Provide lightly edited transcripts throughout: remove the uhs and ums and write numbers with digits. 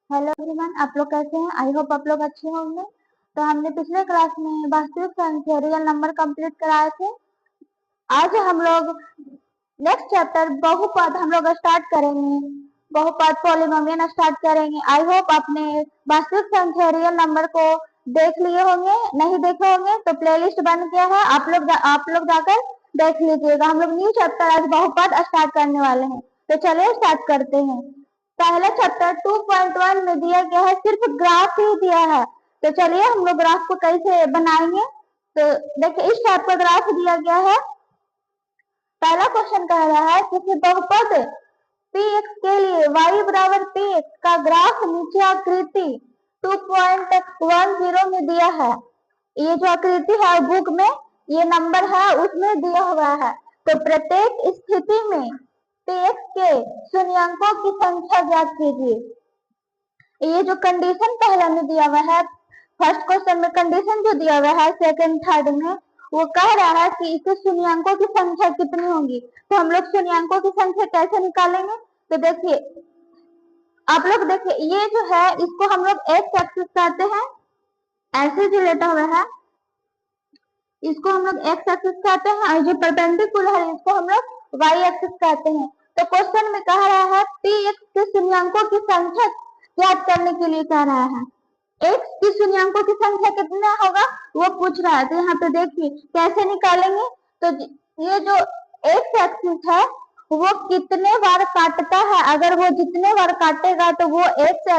Hello everyone, आप लोग कैसे हैं? आई होप आप लोग अच्छे होंगे। तो हमने पिछले क्लास में वास्तविक संख्या रियल नंबर कंप्लीट कराए थे। आज हम लोग नेक्स्ट चैप्टर बहुपद हम लोग स्टार्ट करेंगे। बहुपद पॉलिनोमियल स्टार्ट करेंगे। आई होप आपने वास्तविक संख्या रियल नंबर को देख लिए होंगे। नहीं देखे होंगे तो प्लेलिस्ट बन गया है, आप लोग जाकर देख लीजिएगा। हम लोग न्यू चैप्टर आज बहुपद स्टार्ट करने वाले हैं। तो चलिए स्टार्ट करते हैं। पहले चैप्टर 2.1 में दिया गया है, सिर्फ ग्राफ ही दिया है। तो चलिए हम लोग ग्राफ को कैसे बनाएंगे। तो देखिए इस टाइप का ग्राफ दिया गया है। पहला क्वेश्चन कह रहा है किसी बहुपद px के लिए y बराबर px का ग्राफ नीचे आकृति 2.10 में दिया है। ये जो आकृति है बुक में, ये नंबर है उसमें दिया हुआ है। तो प्रत्येक स्थिति में px के शून्यंकों की संख्या ज्ञात कीजिए। ये जो कंडीशन पहले में दिया हुआ है, फर्स्ट क्वेश्चन में कंडीशन जो दिया हुआ है सेकंड थर्ड में, वो कह रहा है कि इसके शून्यंकों की संख्या कितनी होगी। तो हम लोग शून्यंकों की संख्या कैसे निकालेंगे? तो देखिए आप लोग देखिए, ये जो है इसको हम लोग एक्स एक्सिस कहते हैं, ऐसे जो लेटा हुआ है इसको हम लोग एक्स एक्सिस कहते हैं, और जो परपेंडिकुलर है इसको हम लोग वाई एक्सिस कहते हैं। तो क्वेश्चन में कह रहा है पी एक्स के शून्यंकों की संख्या ज्ञात करने के लिए कह रहा है। एक्स की शून्यंकों की संख्या कितना होगा वो पूछ रहा है। तो यहाँ पे देखिए कैसे निकालेंगे। तो ये जो एक्स एक्सिस है वो कितने बार काटता है, अगर वो जितने बार काटेगा तो वो एक्स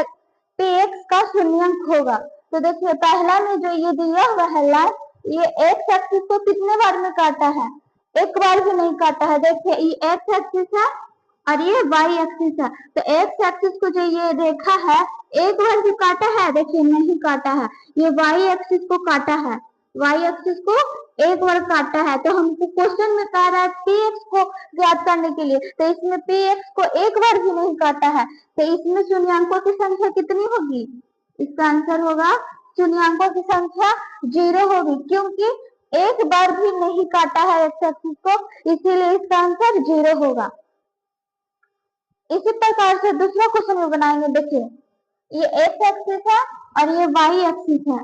पी एक्स का शून्यंक होगा। तो देखिए पहला में जो ये दिया हुआ है लाइन, ये एक्स एक्सिस को कितने बार में काटा है? एक बार भी नहीं काटा है। देखिए ये एक्स एक्सिस है और ये वाई एक्सिस है। तो एक्स एक्सिस को जो ये रेखा है एक बार भी काटा है? देखिए नहीं काटा है। ये वाई एक्सिस को काटा है, वाई एक्सिस को एक बार काटा है। तो हमको क्वेश्चन में कह रहा है पी एक्स को ज्ञात करने के लिए, तो इसमें पी एक्स को एक बार भी नहीं काटा है। तो इसमें शून्यंकों की संख्या कितनी होगी? इसका आंसर होगा शून्यंकों की संख्या 0 होगी, क्योंकि एक बार भी नहीं काटा है एक्स एक्सिस को, इसीलिए इसका आंसर 0 होगा। इसी प्रकार से दूसरा क्वेश्चन में बनाएंगे। देखिए ये एक्स एक्सिस है और ये वाई एक्सिस है।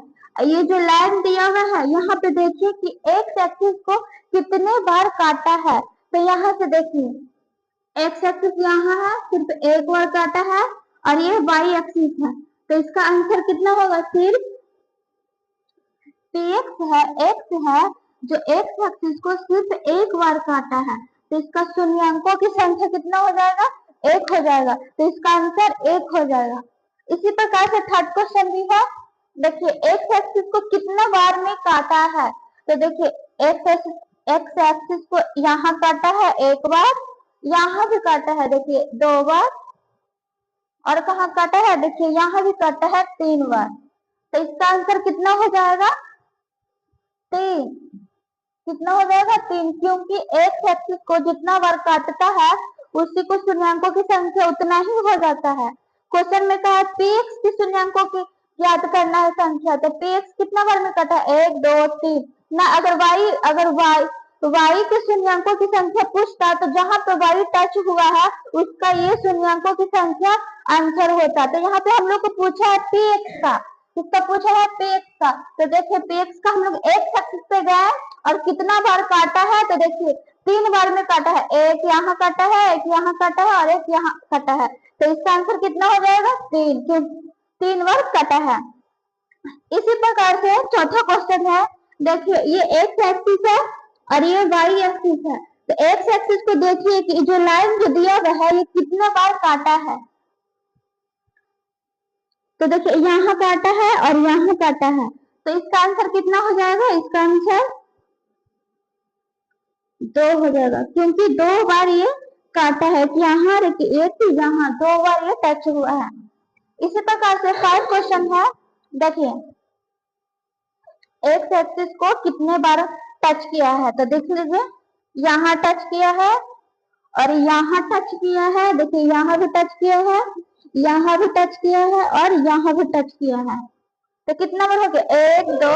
ये जो लाइन दिया हुआ है यहाँ पे देखिए कि एक्स एक्सिस को कितने बार काटा है। तो यहाँ से देखिए एक्स एक्सिस यहाँ है, सिर्फ एक बार काटा है, और ये वाई एक्सिस है। तो इसका आंसर कितना होगा? सिर्फ px है, x है, जो x एक्सिस को सिर्फ एक बार काटा है। तो इसका शून्यंकों की संख्या कितना हो जाएगा? 1 हो जाएगा। तो इसका आंसर 1 हो जाएगा। इसी प्रकार से थर्ड क्वेश्चन भी है। देखिए एक्स एक्सिस को कितना बार में काटा है? तो देखिए एक्स एक्सिस को यहाँ काटा है एक बार, यहाँ भी काटा है देखिए 2 बार, और कहाँ काटा है? देखिए यहाँ भी काटा है 3 बार। तो इसका आंसर कितना हो जाएगा? 3। कितना हो जाएगा? 3, क्योंकि एक्स एक्सिस को जितना बार काटता है उसी को शून्यंकों की संख्या उतना ही हो जाता है। क्वेश्चन में कहा पी एक्स की शून्यंकों की ज्ञात करना है संख्या। तो पी एक्स कितना बार में काटा? 1 2 3 ना। अगर वाई के शून्यंकों की संख्या पूछता तो जहां पे वाई टच हुआ है उसका ये शून्यंकों की संख्या आंसर होता। तो यहाँ पे हम लोग को पूछा है पी एक्स का, किसका पूछा है? पी एक्स का। तो देखिए पी एक्स का हम लोग एक्स एक्सिस पे गए और कितना बार काटा है? तो देखिए 3 बार में काटा है, एक यहाँ काटा है, एक यहाँ काटा है और एक यहाँ काटा है। तो इसका आंसर कितना हो जाएगा? 3, क्यों 3 बार काटा है। इसी प्रकार से चौथा क्वेश्चन है। देखिए ये एक्स एक्सिस है और ये वाई एक्सिस है। तो एक्स एक्सिस को देखिए कि जो लाइन जो दिया हुआ है ये कितना बार काटा है। तो देखिए यहाँ काटा है और यहाँ काटा है। तो इसका आंसर कितना हो जाएगा? इसका आंसर 2 हो जाएगा, क्योंकि 2 बार ये काटा है। यहाँ देखिए एक यहाँ 2 बार ये टच हुआ है। इसी प्रकार से 5 क्वेश्चन है। देखिए एक्स एक्सिस को कितने बार टच किया है? तो देख लीजिए यहाँ टच किया है और यहाँ टच किया है। देखिए यहाँ भी टच किया है, यहाँ भी टच किया है और यहाँ भी टच किया है। तो कितना बार हो गया? 1 2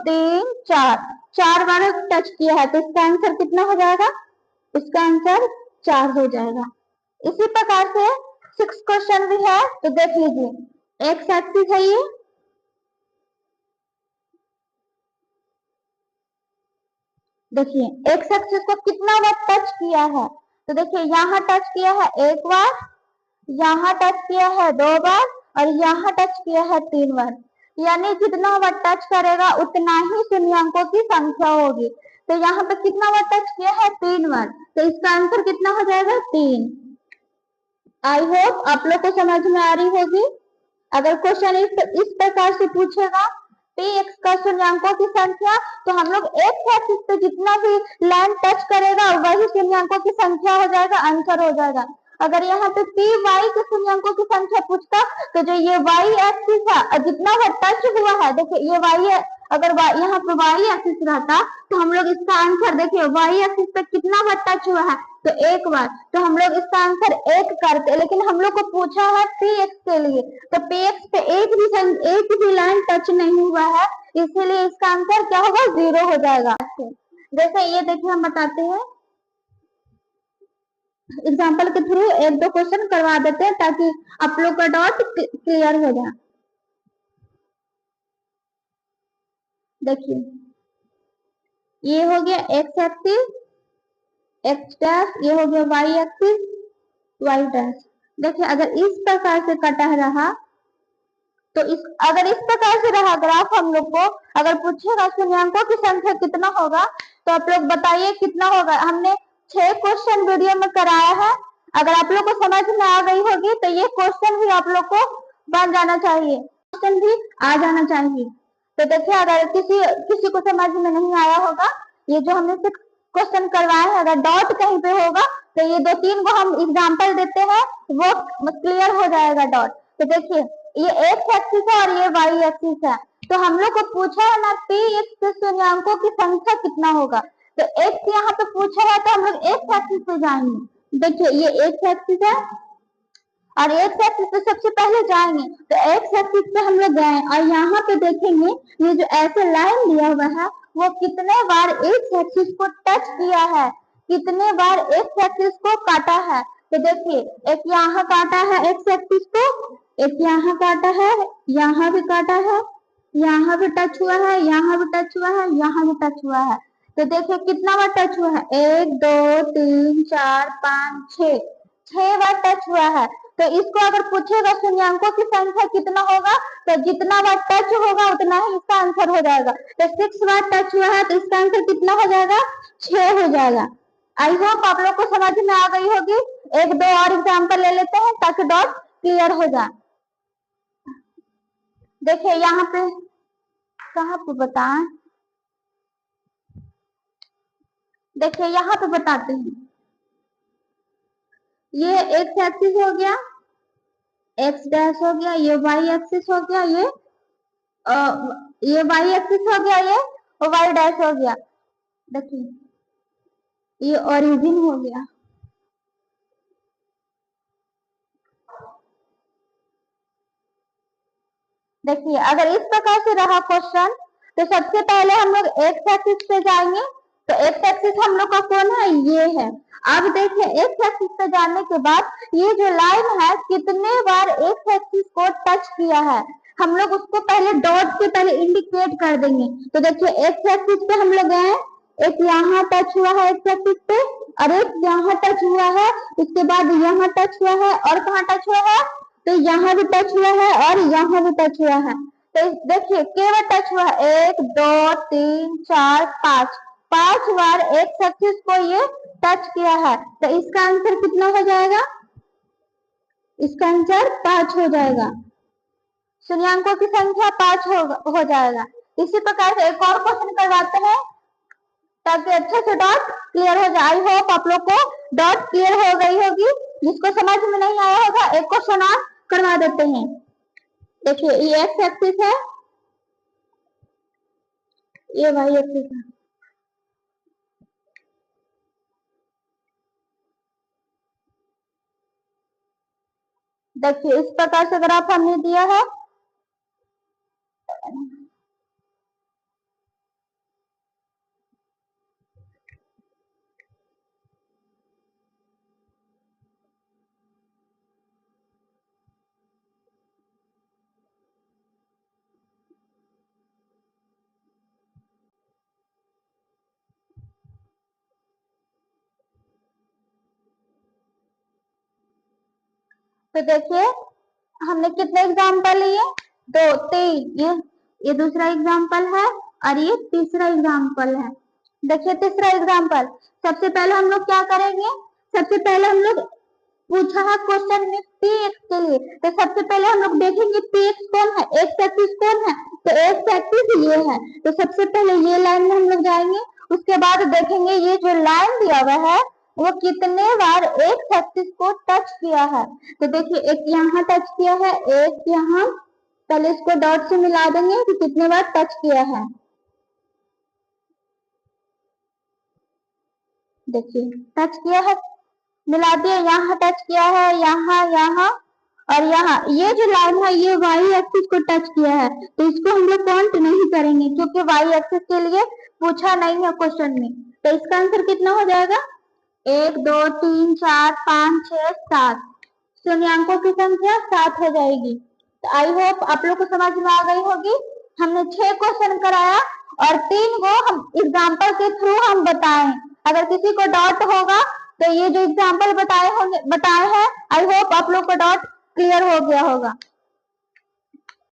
3 4 बार टच किया है। तो इसका आंसर कितना हो जाएगा? इसका आंसर 4 हो जाएगा। इसी प्रकार से 6 क्वेश्चन भी है। तो देख लीजिए एक्स एक्सिस है ये, देखिए एक्स एक्सिस को कितना बार टच किया है, तो देखिए यहाँ टच किया है एक बार, यहाँ टच किया है दो बार और यहाँ टच किया है तीन बार, यानी जितना बार टच करेगा उतना ही शून्यांकों की संख्या होगी। तो यहाँ पे कितना बार टच किया है, तीन बार, तो इसका आंसर कितना हो जाएगा, तीन। आई होप आप लोग को समझ में आ रही होगी। अगर क्वेश्चन इस प्रकार से पूछेगा पी एक्स का शून्यांकों की संख्या, तो हम लोग एक्स एक्सिस पे जितना भी लाइन टच करेगा वही शून्यांकों की संख्या हो जाएगा, आंसर हो जाएगा। अगर यहाँ पे पी वाई के शून्यांकों की संख्या पूछता, तो जो ये वाई एक्सिस है जितना वो टच हुआ है, देखिए ये वाई है, अगर यहाँ पे वाई एक्सिस रहता तो हम लोग इसका आंसर, देखिए वाई एक्सिस पे कितना बार टच हुआ है, तो एक बार, तो हम लोग इसका आंसर एक करते, लेकिन हम लोग को पूछा है पी एक्स के लिए, तो पी एक्स पे एक भी लाइन टच नहीं हुआ है, इसीलिए इसका आंसर क्या होगा, जीरो हो जाएगा। जैसे ये देखिए हम बताते हैं एग्जाम्पल के थ्रू, एक दो क्वेश्चन करवा देते हैं ताकि आप लोग का डाउट क्लियर हो जाए। देखिए ये हो गया एक्स एक्सिस, एक्स डैश, ये हो गया वाई एक्सिस, वाई डैश। देखिए अगर इस प्रकार से कटा रहा, तो अगर इस प्रकार से रहा ग्राफ, हम लोग को अगर पूछेगा शून्यांकों की संख्या कितना होगा, तो आप लोग बताइए कितना होगा। हमने 6 क्वेश्चन वीडियो में कराया है, अगर आप लोग को समझ में आ गई होगी तो ये क्वेश्चन भी आप लोग को बन जाना चाहिए, क्वेश्चन भी आ जाना चाहिए। तो देखिए अगर किसी किसी को समझ में नहीं आया होगा, ये जो हमने क्वेश्चन करवाए हैं, अगर डॉट कहीं पे होगा तो ये दो तीन को हम एग्जाम्पल देते हैं, वो क्लियर हो जाएगा डॉट। तो देखिए ये एक्स एक्सिस है और ये वाई एक्सिस है, तो हम लोग को पूछा है ना पी एक्स के शून्यांकों की संख्या कितना होगा, तो एक्स यहाँ पे पूछा है तो हम लोग एक्स एक्सिस पे जाएंगे। देखिए ये एक्स एक्सिस है और एक्स एक्सिस पे सबसे पहले जाएंगे, तो एक्स एक्सिस पे हम लोग गए और यहाँ पे देखेंगे ये जो ऐसे लाइन दिया हुआ है वो कितने बार एक्स एक्सिस को टच किया है, कितने बार एक्स एक्सिस को काटा है। तो देखिए एक यहाँ काटा है एक्स एक्सिस को, एक यहाँ काटा है, यहाँ भी काटा है, यहाँ भी टच हुआ है, यहाँ भी टच हुआ है, यहाँ भी टच हुआ है। तो देखिए कितना बार टच हुआ है, एक दो तीन चार पाँच छह, 6 बार टच हुआ है। तो इसको अगर पूछेगा शून्यांकों की संख्या कितना होगा, तो जितना बार टच होगा उतना ही इसका आंसर हो जाएगा। तो 6 बार टच हुआ है तो इसका आंसर कितना हो जाएगा, 6 हो जाएगा। आई होप आप लोग को समझ में आ गई होगी। एक दो और एग्जाम्पल ले लेते हैं ताकि डॉट क्लियर हो जाए। देखिए यहाँ पे कहाँ पे बताएं, देखिए यहाँ पे बताते हैं, ये एक्स एक्सिस हो गया, एक्स डैश हो गया, ये वाई एक्सिस हो गया, ये वाई एक्सिस हो गया, ये वाई डैश हो गया। देखिए ये ओरिजिन हो गया। देखिए अगर इस प्रकार से रहा क्वेश्चन, तो सबसे पहले हम लोग एक्स एक्सिस पे जाएंगे, तो एक्स एक्सिस हम लोग का कौन है, ये है। अब देखिए एक्स एक्सिस पे जाने के बाद ये जो लाइन है कितने बार एक्स एक्सिस को टच किया है, हम लोग उसको पहले डॉट से पहले इंडिकेट कर देंगे। तो देखिए एक्स एक्सिस पे हम लोग गए, एक यहाँ टच हुआ है एक्स एक्सिस पे, और एक यहाँ टच हुआ है, उसके बाद यहाँ टच हुआ है, और कहाँ टच हुआ है, तो यहाँ भी टच हुआ है और यहाँ भी टच हुआ है। तो देखिए केवल टच हुआ है, एक दो तीन चार पांच, 5 बार एक एक्सिस को ये टच किया है, तो इसका आंसर कितना हो जाएगा, इसका आंसर 5 हो जाएगा, शून्यांकों की संख्या 5 हो जाएगा। इसी प्रकार से एक और क्वेश्चन करवाते हैं ताकि अच्छे से डॉट क्लियर हो जाए। आई होप आप लोग को डॉट क्लियर हो गई होगी, जिसको समझ में नहीं आया होगा एक क्वेश्चन और करवा देते हैं। देखिए ये एक्स एक्सिस है, ये वाई एक्सिस है। देखिए इस प्रकार से ग्राफ हमने दिया है, तो देखिए हमने कितने एग्जाम्पल लिए, 2 3, ये दूसरा एग्जाम्पल है और ये तीसरा एग्जाम्पल है। देखिए तीसरा एग्जाम्पल, सबसे पहले हम लोग क्या करेंगे, सबसे पहले हम लोग पूछा है क्वेश्चन में पी एक्स के लिए, तो सबसे पहले हम लोग देखेंगे पी एक्स कौन है, एक्स एक्सिस कौन है, तो एक्स एक्सिस ये है, तो सबसे पहले ये लाइन में हम लोग जाएंगे, उसके बाद देखेंगे ये जो लाइन दिया हुआ है वो कितने बार एक्स एक्सिस को टच किया है। तो देखिए एक यहाँ टच किया है, एक यहाँ, पहले इसको डॉट से मिला देंगे कि कितने बार टच किया है। देखिए टच किया है, मिला दिया, यहाँ टच किया है, यहाँ यहाँ और यहाँ, ये जो लाइन है ये वाई एक्सिस को टच किया है, तो इसको हम लोग काउंट नहीं करेंगे क्योंकि वाई एक्सिस के लिए पूछा नहीं है क्वेश्चन में। तो इसका आंसर कितना हो जाएगा, 1 2 3 4 5 6 7, शून्यांकों की संख्या 7 हो जाएगी। तो आई होप आप लोग को समझ में आ गई होगी। हमने 6 क्वेश्चन कराया और 3 को हम एग्जाम्पल के थ्रू हम बताएं। अगर किसी को डाउट होगा तो ये जो एग्जाम्पल बताए हैं, आई होप आप लोग को डाउट क्लियर हो गया होगा।